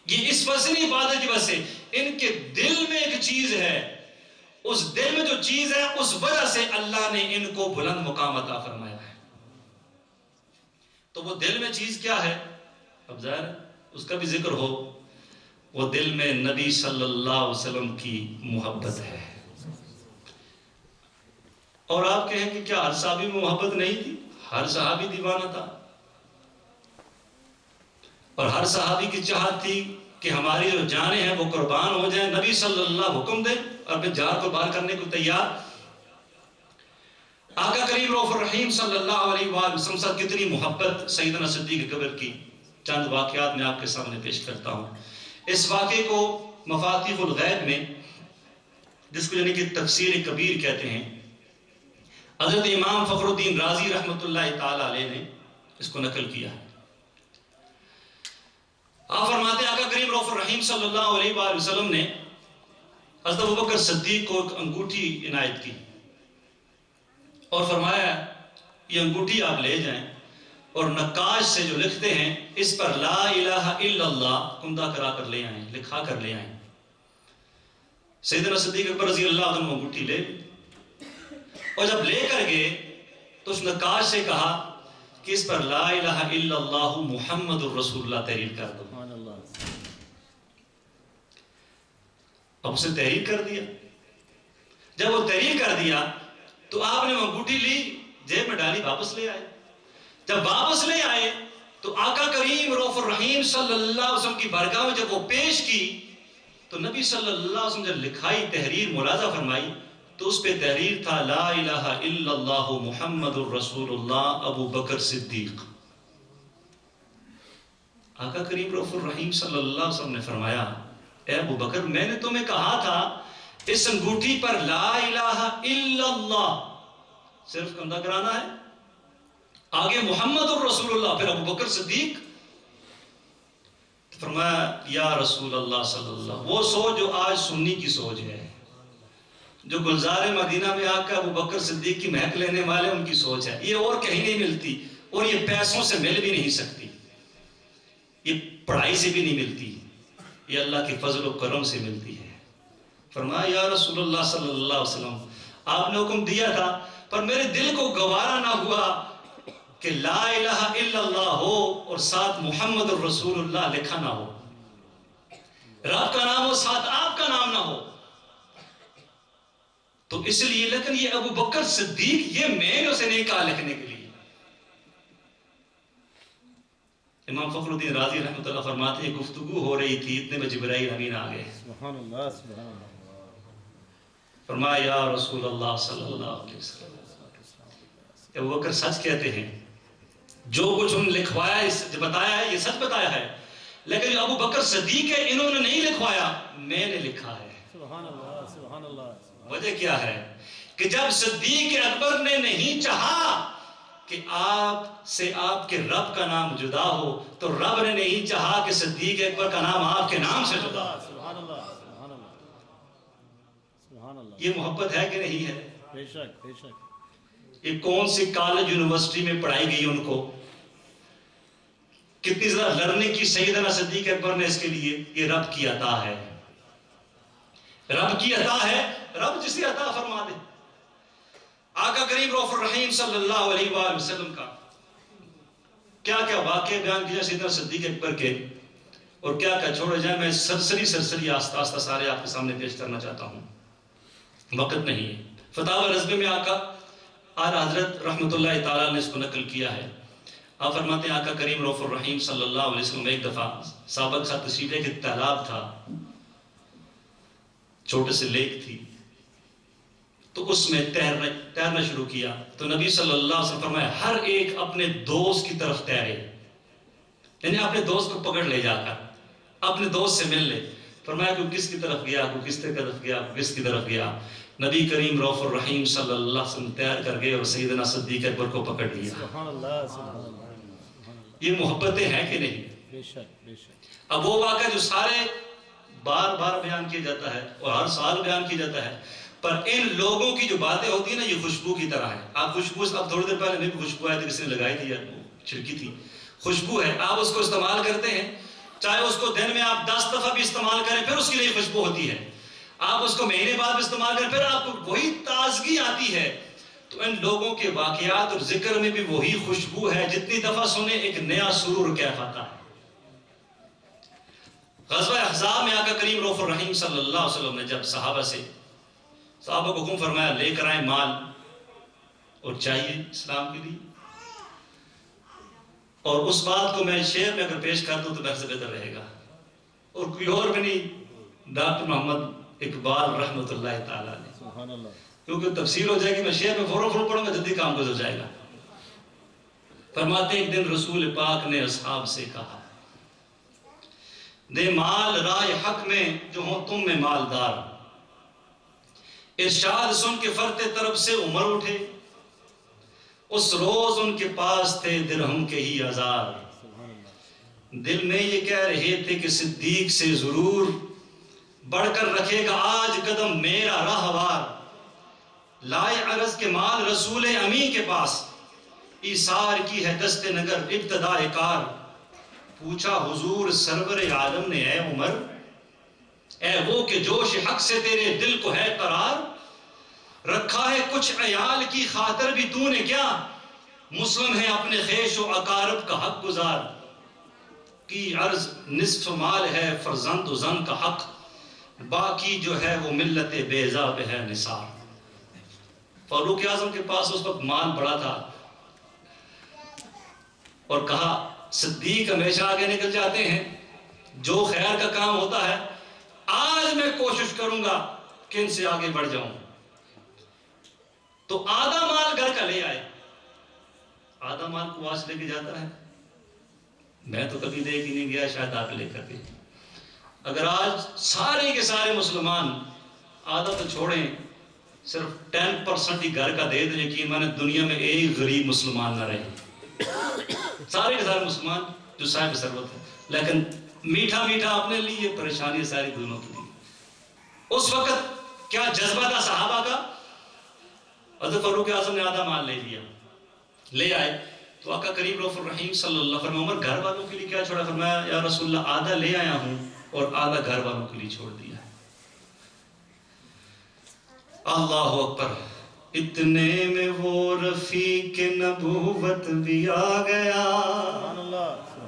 یہ اس وزنی عبادت کی وجہ سے ان کے دل میں ایک چیز ہے، اس دل میں جو چیز ہے اس وجہ سے اللہ نے ان کو بلند مقام عطا فرمایا ہے۔ تو وہ دل میں چیز کیا ہے؟ اب ظاہر اس کا بھی ذکر ہو، وہ دل میں نبی صلی اللہ علیہ وسلم کی محبت ہے۔ اور آپ کہیں کہ کیا ہر صحابی میں محبت نہیں تھی؟ ہر صحابی دیوانہ تھا، اور ہر صحابی کی چاہت تھی کہ ہماری جو جانیں ہیں وہ قربان ہو جائیں، نبی صلی اللہ حکم دیں اور اپنے جان قربان کرنے کو تیار۔ آقا کریم رؤوف الرحیم صلی اللہ علیہ وآلہ وسلم سے کتنی محبت سیدنا صدیق اکبر کی چند واقعات میں آپ کے سامنے پیش کرتا ہوں۔ اس واقعے کو مفاتیح الغیب میں، جس کو یعنی کہ تفسیر کبیر کہتے ہیں، حضرت امام فخر الدین رازی رحمۃ اللہ تعالی علیہ نے اس کو نقل کیا ہے۔ آپ فرماتے ہیں آقا کریم رؤوف الرحیم صلی اللہ علیہ وآلہ وسلم نے حضرت ابوبکر صدیق کو ایک انگوٹھی عنایت کی اور فرمایا یہ انگوٹھی آپ لے جائیں اور نقاش سے جو لکھتے ہیں اس پر لا الہ الا اللہ کندہ کرا کر لے آئیں، لکھا کر لے آئیں۔ سیدنا صدیق اکبر رضی اللہ عنہ انگوٹھی لے، اور جب لے کر گئے تو اس نقاش سے کہا کہ اس پر لا الہ الا اللہ محمد الرسول اللہ تحریر کر دو۔ اب اسے تحریر کر دیا۔ جب وہ تحریر کر دیا تو آپ نے وہ انگوٹھی لی، جیب میں ڈالی، واپس لے آئے۔ جب واپس لے آئے تو آقا کریم رؤوف الرحیم صلی اللہ علیہ وسلم کی بارگاہ میں جب وہ پیش کی تو نبی صلی اللہ علیہ وسلم جب لکھائی تحریر ملاحظہ فرمائی تو اس پہ تحریر تھا لا الہ الا اللہ محمد الرسول اللہ ابو بکر صدیق۔ آقا کریم رؤوف الرحیم صلی اللہ علیہ وسلم نے فرمایا اے ابو بکر، میں نے تمہیں کہا تھا اس انگوٹھی پر لا الہ الا اللہ صرف کندہ کرانا ہے، آگے محمد الرسول اللہ، پھر ابو بکر صدیق۔ فرمایا یا رسول اللہ صلی اللہ، وہ سوچ جو آج سنی کی سوچ ہے، جو گلزار مدینہ میں آ کر ابو بکر صدیق کی مہک لینے والے ان کی سوچ ہے، یہ اور کہیں نہیں ملتی، اور یہ پیسوں سے مل بھی نہیں سکتی، یہ پڑھائی سے بھی نہیں ملتی، یہ اللہ کے فضل و کرم سے ملتی ہے۔ فرمایا یا رسول اللہ صلی اللہ علیہ وسلم، آپ نے حکم دیا تھا پر میرے دل کو گوارا نہ ہوا کہ لا الہ الا اللہ ہو اور ساتھ محمد الرسول اللہ لکھا نہ ہو، رب کا نام ہو ساتھ آپ کا نام نہ ہو، تو اس لیے لیکن یہ ابو بکر صدیق، یہ میں نے اسے نہیں کہا لکھنے کے لیے۔ امام فخر الدین رازی رحمۃ اللہ فرماتے ہیں گفتگو ہو رہی تھی، اتنے میں جبرائیل امین آ گئے۔ سبحان اللہ سبحان اللہ۔ فرمایا یا رسول اللہ صلی اللہ علیہ وسلم، ابو بکر سچ کہتے ہیں، جو کچھ انہوں نے لکھوایا بتایا ہے یہ سچ بتایا ہے، لیکن جو ابو بکر صدیق ہے انہوں نے نہیں لکھوایا، میں نے لکھا ہے۔ سبحان اللہ سبحان اللہ۔ وجہ کیا ہے کہ جب صدیق اکبر نے نہیں چاہا کہ آپ سے آپ کے رب کا نام جدا ہو تو رب نے نہیں چاہا کہ صدیق اکبر کا نام آپ کے نام سے جدا ہو۔ سبحان اللہ سبحان اللہ سبحان اللہ۔ یہ محبت ہے کہ نہیں ہے؟ بے شک بے شک۔ یہ کون سی کالج یونیورسٹی میں پڑھائی گئی ان کو، کتنی زیادہ لڑنے کی سیدنا صدیق اکبر نے اس کے لیے، یہ رب کی عطا ہے، رب کی عطا ہے، رب جسے عطا فرما دے۔ آقا کریم رؤوف الرحیم صلی اللہ علیہ وآلہ وسلم کا کیا کیا واقعے بیان کیا سیدنا صدیق اکبر کے، اور کیا کیا چھوڑے جائیں، میں سرسری آستہ آستہ سارے آپ کے سامنے پیش کرنا چاہتا ہوں، وقت نہیں ہے۔ فتاوی رضوی میں آقا اعلیٰ حضرت رحمۃ اللہ تعالیٰ نے اس کو نقل کیا ہے۔ آپ فرماتے ہیں آقا کریم رؤوف الرحیم صلی اللہ علیہ وسلم ایک دفعہ سابق ساتھ تشریف لے کہ تالاب تھا، چھوٹے سے لیک تھی، تو اس میں تیرنا شروع کیا، تو نبی صلی اللہ علیہ وسلم فرمایا ہر ایک اپنے دوست کی طرف تیرے، یعنی اپنے دوست کو پکڑ لے جا کر اپنے دوست سے مل لے۔ فرمایا کوئی کس کی طرف گیا، کوئی کس کی طرف گیا، کوئی کس کی طرف گیا، نبی کریم رؤوف الرحیم صلی اللہ علیہ وسلم تیر کر گئے اور سیدنا صدیق اکبر کو پکڑ لیا۔ سبحان اللہ سبحان اللہ۔ یہ محبتیں ہیں کہ نہیں؟ بے شک بے شک۔ اب وہ واقعہ جو سارے بار بار بیان کیا جاتا ہے اور ہر سال بیان کیا جاتا ہے، پر ان لوگوں کی جو باتیں ہوتی ہیں نا یہ خوشبو کی طرح ہے۔ آپ خوشبو، اب تھوڑی دیر پہلے میں بھی خوشبو آئی تھی، کسی نے لگائی تھی یا چھڑکی تھی، خوشبو ہے، آپ اس کو استعمال کرتے ہیں چاہے اس کو دن میں آپ 10 دفعہ بھی استعمال کریں پھر اس کی نئی خوشبو ہوتی ہے، آپ اس کو مہینے بعد بھی استعمال کریں پھر آپ کو وہی تازگی آتی ہے۔ تو ان لوگوں کے واقعات اور ذکر میں بھی وہی خوشبو ہے، جتنی دفعہ سنیں ایک نیا سرور کیف آتا ہے۔ غزوہ احزاب میں آقا کریم رؤوف الرحیم صلی اللہ علیہ وسلم نے جب صحابہ کو حکم فرمایا لے کر آئیں مال اور چاہیے اسلام کے لیے، اور اس بات کو میں شعر میں اگر پیش کر دوں تو بہت سے بہتر رہے گا، اور کوئی اور بھی نہیں، ڈاکٹر محمد اقبال رحمۃ اللہ تعالیٰ نے، سبحان اللہ، کیونکہ تفسیر ہو جائے گی، میں شعر میں فوراً پڑھوں گا، جلدی کام گزر جائے گا۔ فرماتے ایک دن رسول پاک نے اصحاب سے کہا دے مال رائے حق میں جو ہوں تم میں مالدار، ارشاد سن کے فرتے طرف سے عمر اٹھے، اس روز ان کے پاس تھے درہم کے ہی ہزار، دل میں یہ کہہ رہے تھے کہ صدیق سے ضرور بڑھ کر رکھے گا آج قدم میرا راہوار، لائے عرض کے مال رسول امین کے پاس، ایثار کی ہے دست نگر ابتدائے کار، پوچھا حضور سرور عالم نے اے عمر، اے وہ کہ جوش حق سے تیرے دل کو ہے قرار، رکھا ہے کچھ عیال کی خاطر بھی تو نے کیا، مسلم ہے اپنے خیش و اقارب کا حق گزار، کی عرض نصف مال ہے فرزند و زن کا حق، باقی جو ہے وہ ملت بیضا پہ ہے نثار۔ فاروق اعظم کے پاس اس وقت مال بڑا تھا، اور کہا صدیق ہمیشہ آگے نکل جاتے ہیں، جو خیر کا کام ہوتا ہے آج میں کوشش کروں گا کہ ان سے آگے بڑھ جاؤں، تو آدھا مال گھر کا لے آئے، آدھا مال کو واس لے کے جاتا ہے، میں تو کبھی لے کے نہیں گیا، شاید آپ لے کر گئے۔ اگر آج سارے کے سارے مسلمان آدھا تو چھوڑیں صرف 10% ہی گھر کا دے دیں، یقین مانے دنیا میں ایک غریب مسلمان نہ رہے، سارے کے سارے مسلمان جو صاحب ثروت ہے، لیکن میٹھا میٹھا اپنے لیے، پریشانی ساری دونوں کے لیے۔ اس وقت کیا جذبہ تھا صحابہ کا، حضرت فاروق اعظم نے آدھا مال لے لیا، لے آئے تو آقا کریم رؤوف الرحیم صلی اللہ علیہ وسلم، عمر گھر والوں کے لیے کیا چھوڑا؟ فرمایا یا رسول اللہ آدھا لے آیا ہوں اور آدھا گھر والوں کے لیے چھوڑ دیا ہے۔ اللہ اکبر، اتنے میں وہ رفیق نبوت بھی آ گیا،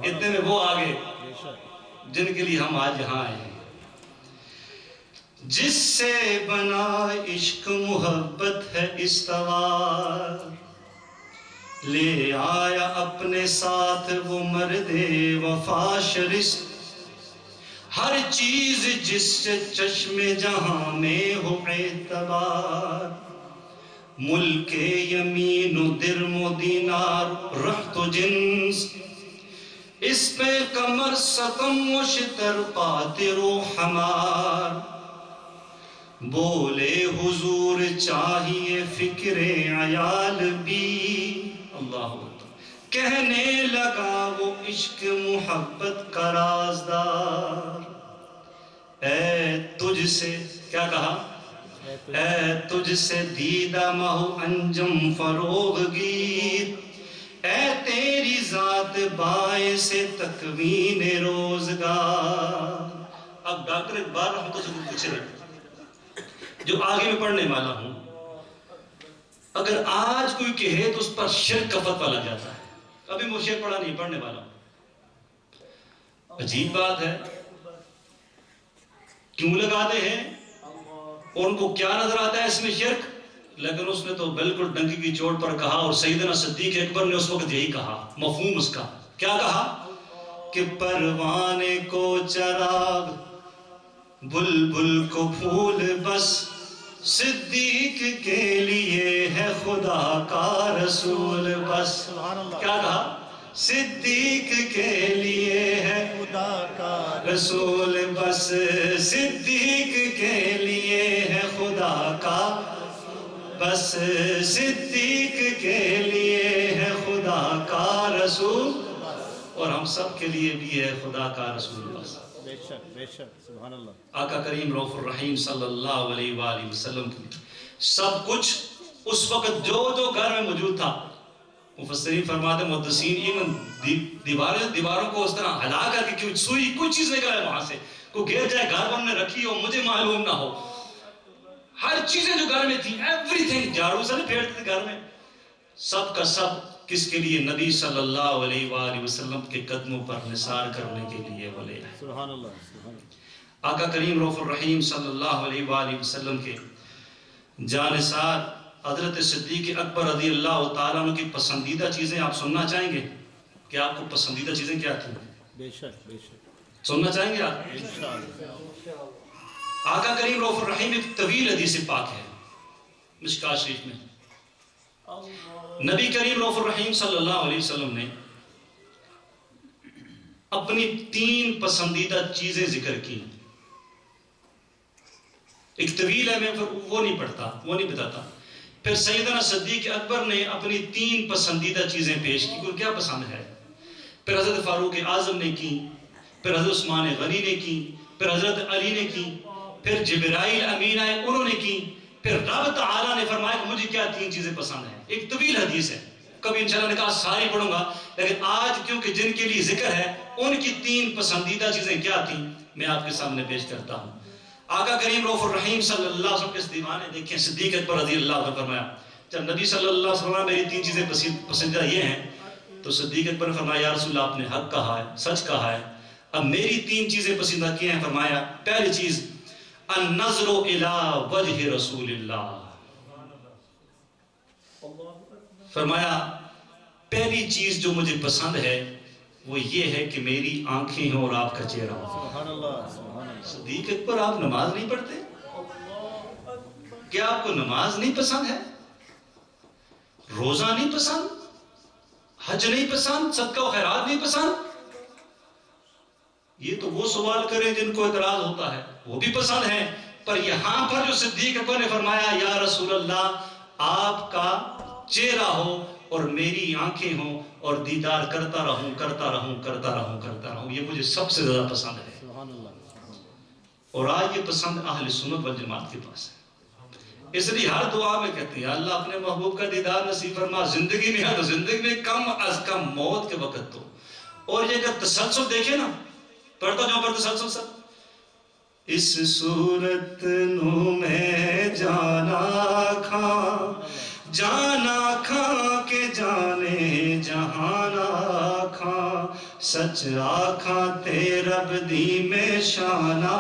اتنے میں وہ آگے جن کے لیے ہم آج یہاں آئے ہیں، جس سے بنا عشق محبت ہے استوار، لے آیا اپنے ساتھ وہ مرد وفا شرست، ہر چیز جس سے چشم جہاں میں ہو اعتبار، ملک یمین و درم و دینار رخت و جنس، اس پہ کمر ستم و شتر قاطر و حمار، بولے حضور چاہیے فکر عیال بھی، اللہ کہنے لگا وہ عشق محبت کا رازدار، اے تجھ سے کیا کہا، اے تجھ سے دیدہ مہو انجم فروغ گیر، اے تیری ذات باعث تکوین روزگار۔ اب ڈاکٹر اقبال رحمۃ اللہ سے پوچھ رہے جو آگے میں پڑھنے والا ہوں، اگر آج کوئی کہے تو اس پر شرک کا فتویٰ لگ جاتا ہے، ابھی میں شعر پڑھا نہیں، پڑھنے والا ہوں، عجیب بات ہے، کیوں لگاتے ہیں، ان کو کیا نظر آتا ہے اس میں شرک؟ لیکن اس نے تو بالکل ڈنکی کی چوٹ پر کہا، اور سیدنا صدیق اکبر نے اس وقت یہی کہا، مفہوم اس کا کیا کہا کہ پروانے کو چراغ بلبل کو پھول بس، صدیق کے لیے ہے خدا کا رسول بس، کیا کہا، صدیق کے لیے ہے خدا کا رسول بس، صدیق کے لیے ہے خدا کا بس، صدیق کے لیے ہے خدا کا رسول، اور ہم سب کے لیے بھی ہے خدا کا رسول بس۔ بے شک بے شک، سبحان اللہ۔ آقا کریم رؤوف الرحیم صلی اللہ علیہ وآلہ وسلم کی سب کچھ اس وقت جو جو گھر میں موجود تھا مفسرین فرماتے ہیں محدثین ایون دیواروں کو اس طرح ہلا کر کے کہ سوئی کوئی چیز نکل آئے وہاں سے، کوئی گر جائے گھر پر نے رکھی ہو مجھے معلوم نہ ہو، ہر چیزیں جو گھر میں تھیں ایوری تھنگ، جھاڑو سے نہیں پھیرتے تھے گھر میں، سب کا سب کس کے لیے؟ نبی صلی اللہ علیہ وآلہ وسلم کے قدموں پر نثار کرنے کے لیے بولے۔ سبحان اللہ، سبحان اللہ۔ آقا کریم رؤوف الرحیم صلی اللہ علیہ وآلہ وسلم کے جانثار حضرت صدیق اکبر رضی اللہ تعالیٰ عنہ کی پسندیدہ چیزیں آپ سننا چاہیں گے؟ کہ آپ کو پسندیدہ چیزیں کیا تھیں؟ بے شک، بے شک، سننا چاہیں گے آپ؟ آقا کریم رؤوف الرحیم ایک طویل حدیث پاک ہے مشکوٰۃ شریف میں، نبی کریم رؤوف الرحیم صلی اللہ علیہ وسلم نے اپنی 3 پسندیدہ چیزیں ذکر کی۔ ایک طویل ہے، میں وہ نہیں پڑھتا، وہ نہیں بتاتا۔ پھر سیدنا صدیق اکبر نے اپنی 3 پسندیدہ چیزیں پیش کی، ان کیا پسند ہے۔ پھر حضرت فاروق اعظم نے کی، پھر حضرت عثمان غنی نے کی، پھر حضرت علی نے کی، پھر جبرائیل امین آئے انہوں نے کی، پھر رب تعالیٰ نے فرمایا کہ مجھے کیا 3 چیزیں پسند ہیں۔ ایک طویل حدیث ہے، کبھی انشاءاللہ نے کہا ساری پڑھوں گا، لیکن آج کیونکہ جن کے لیے ذکر ہے ان کی 3 پسندیدہ چیزیں کیا تھیں میں آپ کے سامنے پیش کرتا ہوں۔ آقا کریم رؤوف الرحیم صلی اللہ علیہ وسلم کے اس دیوانے دیکھیں، صدیق اکبر رضی اللہ عنہ فرمایا جب نبی صلی اللہ علیہ وسلم میری 3 چیزیں پسندیدہ یہ ہیں، تو صدیق اکبر نے فرمایا یا رسول اللہ آپ نے حق کہا ہے، سچ کہا ہے، اب میری 3 چیزیں پسندیدہ کی ہیں۔ فرمایا پہلی چیز النظر الی وجہ رسول اللہ، فرمایا پہلی چیز جو مجھے پسند ہے وہ یہ ہے کہ میری آنکھیں ہوں اور آپ کا چہرہ ہو۔ سبحان اللہ، سبحان اللہ۔ صدیق اکبر آپ نماز نہیں پڑھتے؟ کیا آپ کو نماز نہیں پسند ہے؟ روزہ نہیں پسند؟ حج نہیں پسند؟ صدقہ و خیرات نہیں پسند؟ یہ تو وہ سوال کریں جن کو اعتراض ہوتا ہے، وہ بھی پسند ہے، پر یہاں پر جو صدیق اکبر نے فرمایا یا رسول اللہ آپ کا چہرہ ہو اور میری آنکھیں ہوں اور دیدار کرتا رہوں کرتا رہوں کرتا رہوں کرتا رہوں، یہ مجھے سب سے زیادہ پسند ہے۔ سبحان اللہ۔ اور آج یہ پسند اہل سنت والجماعت کے پاس ہے، اس لیے ہر دعا میں کہتے ہیں اللہ اپنے محبوب کا دیدار نصیب فرما، زندگی میں ہے تو زندگی میں کم از کم موت کے وقت تو۔ اور یہ اگر تسلسل دیکھیں نا، پڑھتا جاؤں پر تسلسل سب، اس صورت نو میں جانا کھا کے جانے جہانا کھا، سچ آکھاں تے رب دی میں شانا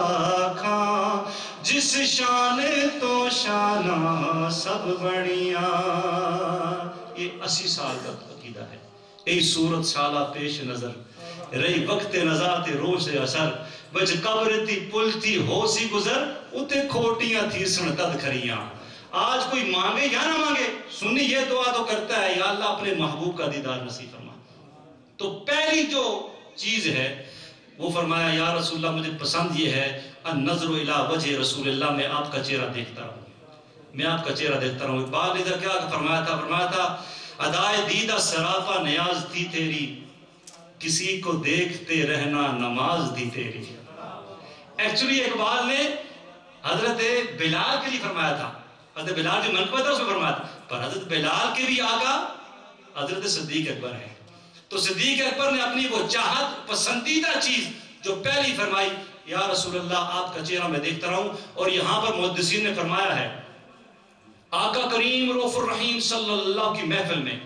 کھاں، جس شانے تو شانہ سب بڑیاں۔ یہ 80 سال کا عقیدہ ہے۔ ای صورت سالہ پیش نظر رہی وقت نزات روش اثر، بچ قبر تی پل تی ہو سی گزر، اتے کھوٹیاں تھی سن تد کھریاں۔ آج کوئی مانگے یا نہ مانگے، سنی یہ دعا تو کرتا ہے یا اللہ اپنے محبوب کا دیدار نصیب فرما۔ تو پہلی جو چیز ہے وہ فرمایا یا رسول اللہ مجھے پسند یہ ہے النظر الی وجہ رسول اللہ، میں آپ کا چہرہ دیکھتا رہوں، میں آپ کا چہرہ دیکھتا رہوں۔ اقبال نے کیا فرمایا تھا ادائے دیدہ سراپا نیاز تھی تیری، کسی کو دیکھتے رہنا نماز دی تیری۔ ایکچولی اقبال نے حضرت بلال کے لیے فرمایا تھا، حضرت بلال جو منقبت ہے اس میں فرمایا تھا، پر حضرت بلال کے بھی آقا حضرت صدیق اکبر ہے۔ تو صدیق اکبر نے اپنی وہ چاہت پسندیدہ چیز جو پہلی فرمائی یا رسول اللہ آپ کا چہرہ میں دیکھتا رہوں۔ اور یہاں پر محدثین نے فرمایا ہے آقا کریم رؤوف الرحیم صلی اللہ کی محفل میں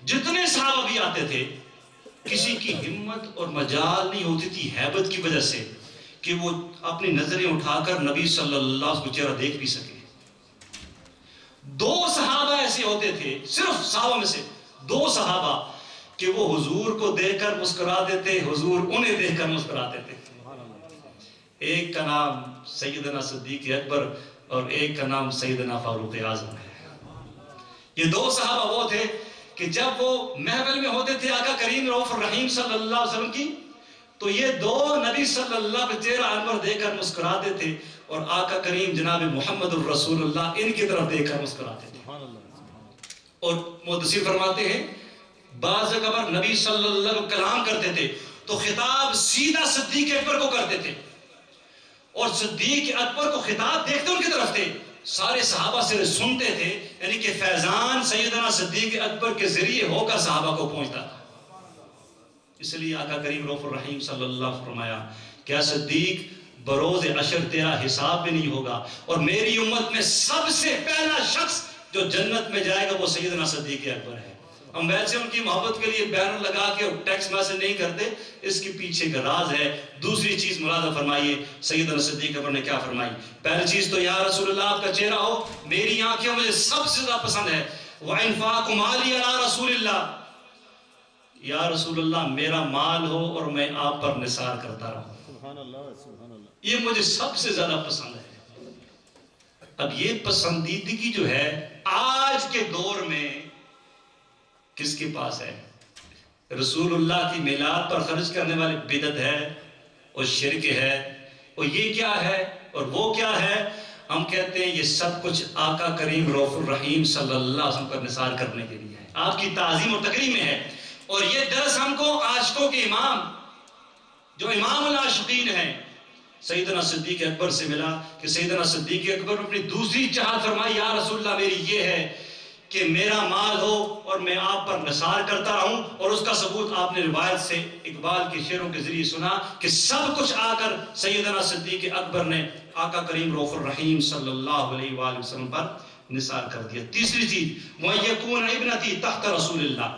جتنے صحابہ بھی آتے تھے کسی کی ہمت اور مجال نہیں ہوتی تھی ہیبت کی وجہ سے کہ وہ اپنی نظریں اٹھا کر نبی صلی اللہ علیہ وسلم کو چہرہ دیکھ بھی سکے۔ 2 صحابہ ایسے ہوتے تھے، صرف صحابہ میں سے 2 صحابہ کہ وہ حضور کو دیکھ کر مسکراتے تھے، حضور انہیں دیکھ کر مسکراتے تھے۔ ایک کا نام سیدنا صدیق اکبر اور ایک کا نام سیدنا فاروق اعظم ہے۔ یہ 2 صحابہ وہ تھے کہ جب وہ محفل میں ہوتے تھے آقا کریم رؤوف الرحیم صلی اللہ علیہ وسلم کی، تو یہ 2 نبی صلی اللہ علیہ وسلم چہرہ انور دیکھ کر مسکراتے تھے اور آقا کریم جناب محمد الرسول اللہ ان کی طرف دیکھ کر مسکراتے تھے۔ اور محدثین فرماتے ہیں بعض اگر نبی صلی اللہ علیہ وسلم کلام کرتے تھے تو خطاب سیدھا صدیق اکبر کو کرتے تھے، اور صدیق اکبر کو خطاب دیکھتے ان کی طرف تھے، سارے صحابہ سے سنتے تھے، یعنی کہ فیضان سیدنا صدیق اکبر کے ذریعے ہو کر صحابہ کو پہنچتا تھا. اس لیے آقا کریم رؤوف الرحیم صلی اللہ علیہ وسلم فرمایا کیا صدیق بروز عشر تیرا حساب بھی نہیں ہوگا، اور میری امت میں سب سے پہلا شخص جو جنت میں جائے گا وہ سیدنا صدیق اکبر ہے. ہم ویسے ان کی محبت کے لیے بینر لگا کے ٹیکسٹ میسج نہیں کرتے، اس کے پیچھے کا راز ہے. دوسری چیز ملاحظہ فرمائیے سیدنا صدیق اکبر نے کیا فرمائی. پہلی چیز تو یا رسول اللہ آپ کا چہرہ ہو میری آنکھیں مجھے سب سے زیادہ پسند ہے. وَإِنفَاقُ مَالِي عَلَىٰ رَسُولِ اللَّهِ، یا رسول اللہ میرا مال ہو اور میں آپ پر نثار کرتا رہوں. سبحان اللہ سبحان اللہ. یہ مجھے سب سے زیادہ پسند ہے. اب یہ پسندیدگی جو ہے آج کے دور میں کس کے پاس ہے؟ رسول اللہ کی میلاد پر خرچ کرنے والے بدعت ہے اور شرک ہے اور یہ کیا ہے اور وہ کیا ہے. ہم کہتے ہیں یہ سب کچھ آقا کریم رؤوف الرحیم صلی اللہ علیہ وسلم کا نثار کرنے کے لیے ہے، آپ کی تعظیم اور تکریم میں ہے. اور یہ درس ہم کو عاشقوں کے امام جو امام العاشقین ہیں سیدنا صدیق اکبر سے ملا کہ سیدنا صدیق اکبر اپنی دوسری چاہت فرمائی یا رسول اللہ میری یہ ہے کہ میرا مال ہو اور میں آپ پر نثار کرتا رہوں. اور اس کا ثبوت آپ نے روایت سے اقبال کے شعروں کے ذریعے سنا کہ سب کچھ آ کر سیدنا صدیق اکبر نے آقا کریم رؤوف الرحیم صلی اللہ علیہ وآلہ وسلم پر نثار کر دیا. تیسری چیز وَيَكُونَ ابنتی تحت رسول اللہ،